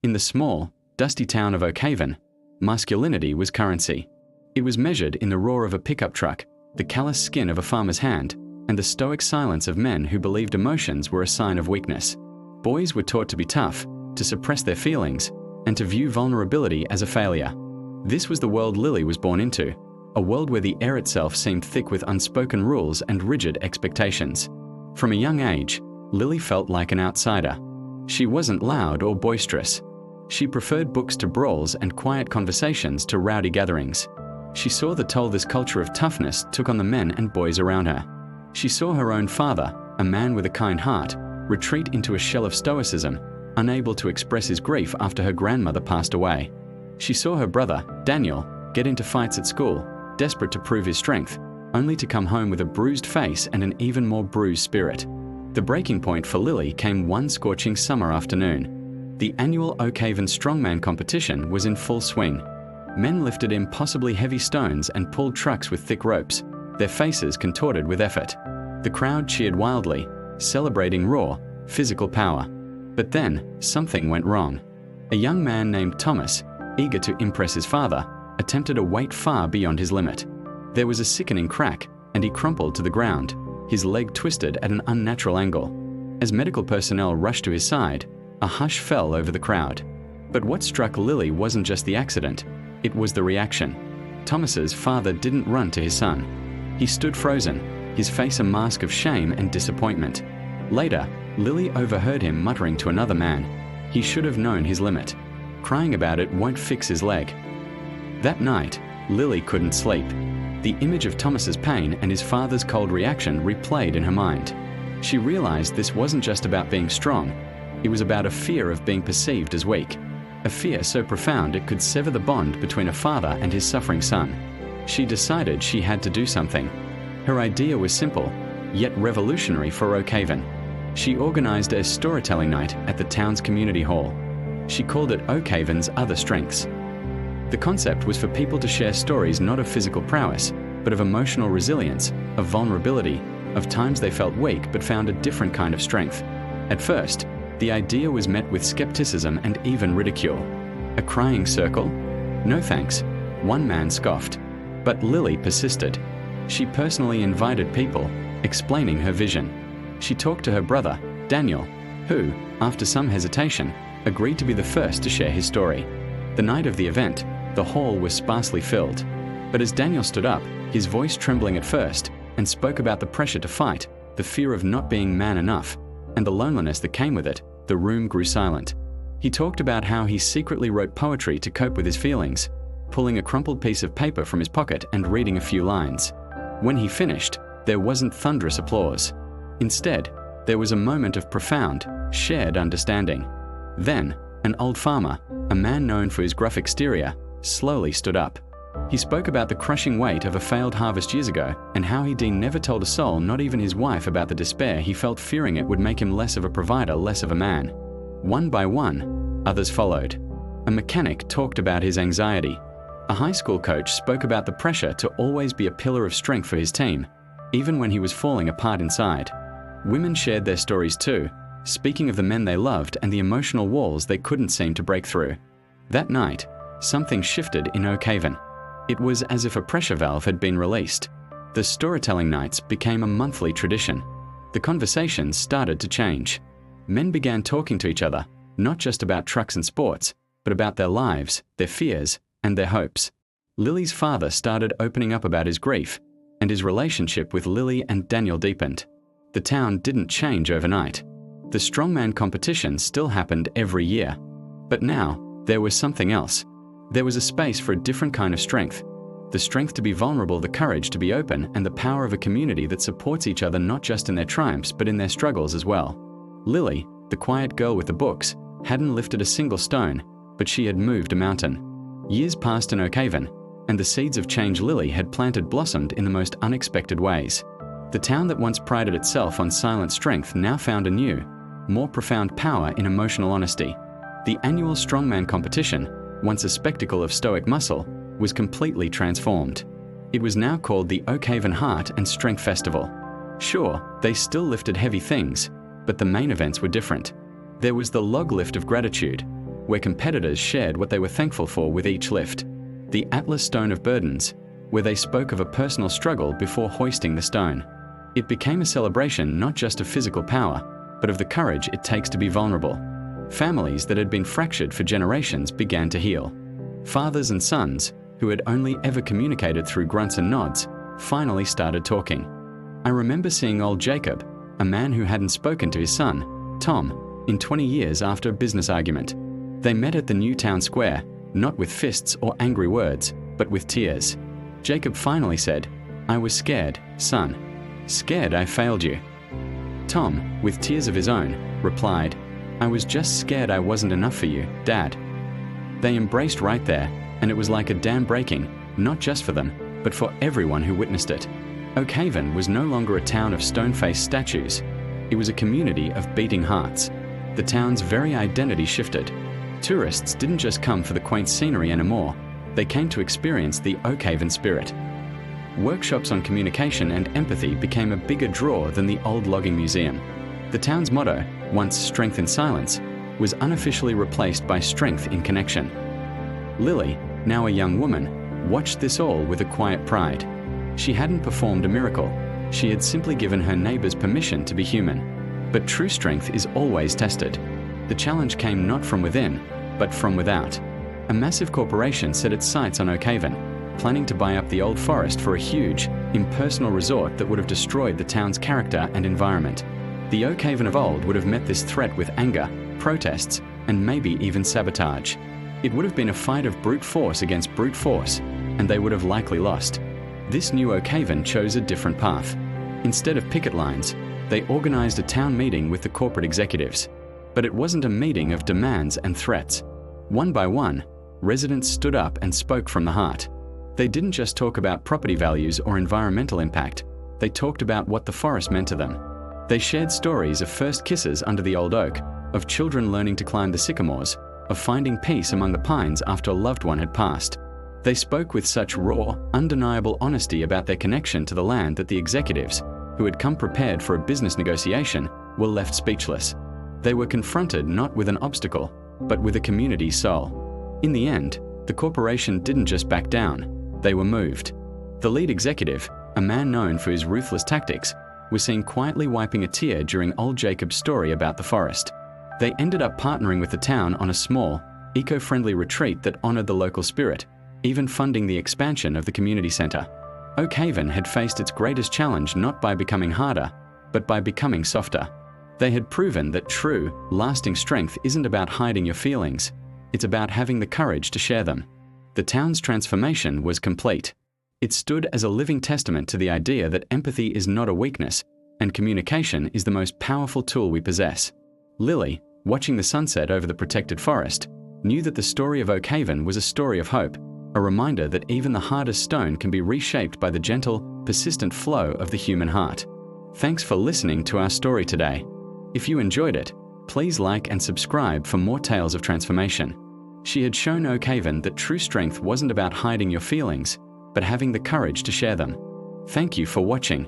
In the small, dusty town of Oakhaven, masculinity was currency. It was measured in the roar of a pickup truck, the callous skin of a farmer's hand, and the stoic silence of men who believed emotions were a sign of weakness. Boys were taught to be tough, to suppress their feelings, and to view vulnerability as a failure. This was the world Lily was born into, a world where the air itself seemed thick with unspoken rules and rigid expectations. From a young age, Lily felt like an outsider. She wasn't loud or boisterous. She preferred books to brawls and quiet conversations to rowdy gatherings. She saw the toll this culture of toughness took on the men and boys around her. She saw her own father, a man with a kind heart, retreat into a shell of stoicism, unable to express his grief after her grandmother passed away. She saw her brother, Daniel, get into fights at school, desperate to prove his strength, only to come home with a bruised face and an even more bruised spirit. The breaking point for Lily came one scorching summer afternoon. The annual Oakhaven Strongman competition was in full swing. Men lifted impossibly heavy stones and pulled trucks with thick ropes, their faces contorted with effort. The crowd cheered wildly, celebrating raw, physical power. But then, something went wrong. A young man named Thomas, eager to impress his father, attempted a weight far beyond his limit. There was a sickening crack, and he crumpled to the ground, his leg twisted at an unnatural angle. As medical personnel rushed to his side, a hush fell over the crowd. But what struck Lily wasn't just the accident, it was the reaction. Thomas's father didn't run to his son. He stood frozen, his face a mask of shame and disappointment. Later, Lily overheard him muttering to another man, "He should have known his limit. Crying about it won't fix his leg." That night, Lily couldn't sleep. The image of Thomas's pain and his father's cold reaction replayed in her mind. She realized this wasn't just about being strong. It was about a fear of being perceived as weak. A fear so profound it could sever the bond between a father and his suffering son. She decided she had to do something. Her idea was simple, yet revolutionary for Oakhaven. She organized a storytelling night at the town's community hall. She called it Oakhaven's Other Strengths. The concept was for people to share stories not of physical prowess, but of emotional resilience, of vulnerability, of times they felt weak but found a different kind of strength. At first, the idea was met with skepticism and even ridicule. A crying circle? No thanks, one man scoffed. But Lily persisted. She personally invited people, explaining her vision. She talked to her brother, Daniel, who, after some hesitation, agreed to be the first to share his story. The night of the event, the hall was sparsely filled. But as Daniel stood up, his voice trembling at first, and spoke about the pressure to fight, the fear of not being man enough, and the loneliness that came with it, the room grew silent. He talked about how he secretly wrote poetry to cope with his feelings, pulling a crumpled piece of paper from his pocket and reading a few lines. When he finished, there wasn't thunderous applause. Instead, there was a moment of profound, shared understanding. Then, an old farmer, a man known for his gruff exterior, slowly stood up. He spoke about the crushing weight of a failed harvest years ago and how he'd never told a soul, not even his wife, about the despair he felt, fearing it would make him less of a provider, less of a man. One by one, others followed. A mechanic talked about his anxiety. A high school coach spoke about the pressure to always be a pillar of strength for his team, even when he was falling apart inside. Women shared their stories too, speaking of the men they loved and the emotional walls they couldn't seem to break through. That night, something shifted in Oakhaven. It was as if a pressure valve had been released. The storytelling nights became a monthly tradition. The conversations started to change. Men began talking to each other, not just about trucks and sports, but about their lives, their fears, and their hopes. Lily's father started opening up about his grief, and his relationship with Lily and Daniel deepened. The town didn't change overnight. The strongman competition still happened every year. But now, there was something else. There was a space for a different kind of strength. The strength to be vulnerable, the courage to be open, and the power of a community that supports each other not just in their triumphs but in their struggles as well. Lily, the quiet girl with the books, hadn't lifted a single stone, but she had moved a mountain. Years passed in Oakhaven, and the seeds of change Lily had planted blossomed in the most unexpected ways. The town that once prided itself on silent strength now found a new, more profound power in emotional honesty. The annual strongman competition, once a spectacle of stoic muscle, was completely transformed. It was now called the Oakhaven Heart and Strength Festival. Sure, they still lifted heavy things, but the main events were different. There was the log lift of gratitude, where competitors shared what they were thankful for with each lift. The Atlas Stone of Burdens, where they spoke of a personal struggle before hoisting the stone. It became a celebration not just of physical power, but of the courage it takes to be vulnerable. Families that had been fractured for generations began to heal. Fathers and sons, who had only ever communicated through grunts and nods, finally started talking. I remember seeing old Jacob, a man who hadn't spoken to his son, Tom, in 20 years after a business argument. They met at the new town square, not with fists or angry words, but with tears. Jacob finally said, "I was scared, son. Scared I failed you." Tom, with tears of his own, replied, "I was just scared I wasn't enough for you, Dad." They embraced right there, and it was like a dam breaking, not just for them, but for everyone who witnessed it. Oakhaven was no longer a town of stone-faced statues. It was a community of beating hearts. The town's very identity shifted. Tourists didn't just come for the quaint scenery anymore. They came to experience the Oakhaven spirit. Workshops on communication and empathy became a bigger draw than the old logging museum. The town's motto, once strength in silence, was unofficially replaced by strength in connection. Lily, now a young woman, watched this all with a quiet pride. She hadn't performed a miracle. She had simply given her neighbors permission to be human. But true strength is always tested. The challenge came not from within, but from without. A massive corporation set its sights on Oakhaven, planning to buy up the old forest for a huge, impersonal resort that would have destroyed the town's character and environment. The Oakhaven of old would have met this threat with anger, protests, and maybe even sabotage. It would have been a fight of brute force against brute force, and they would have likely lost. This new Oakhaven chose a different path. Instead of picket lines, they organized a town meeting with the corporate executives. But it wasn't a meeting of demands and threats. One by one, residents stood up and spoke from the heart. They didn't just talk about property values or environmental impact. They talked about what the forest meant to them. They shared stories of first kisses under the old oak, of children learning to climb the sycamores, of finding peace among the pines after a loved one had passed. They spoke with such raw, undeniable honesty about their connection to the land that the executives, who had come prepared for a business negotiation, were left speechless. They were confronted not with an obstacle, but with a community soul. In the end, the corporation didn't just back down, they were moved. The lead executive, a man known for his ruthless tactics, was seen quietly wiping a tear during old Jacob's story about the forest. They ended up partnering with the town on a small, eco-friendly retreat that honored the local spirit, even funding the expansion of the community center. Oakhaven had faced its greatest challenge not by becoming harder, but by becoming softer. They had proven that true, lasting strength isn't about hiding your feelings. It's about having the courage to share them. The town's transformation was complete. It stood as a living testament to the idea that empathy is not a weakness, and communication is the most powerful tool we possess. Lily, watching the sunset over the protected forest, knew that the story of Oakhaven was a story of hope, a reminder that even the hardest stone can be reshaped by the gentle, persistent flow of the human heart. Thanks for listening to our story today. If you enjoyed it, please like and subscribe for more tales of transformation. She had shown Oakhaven that true strength wasn't about hiding your feelings, but having the courage to share them. Thank you for watching.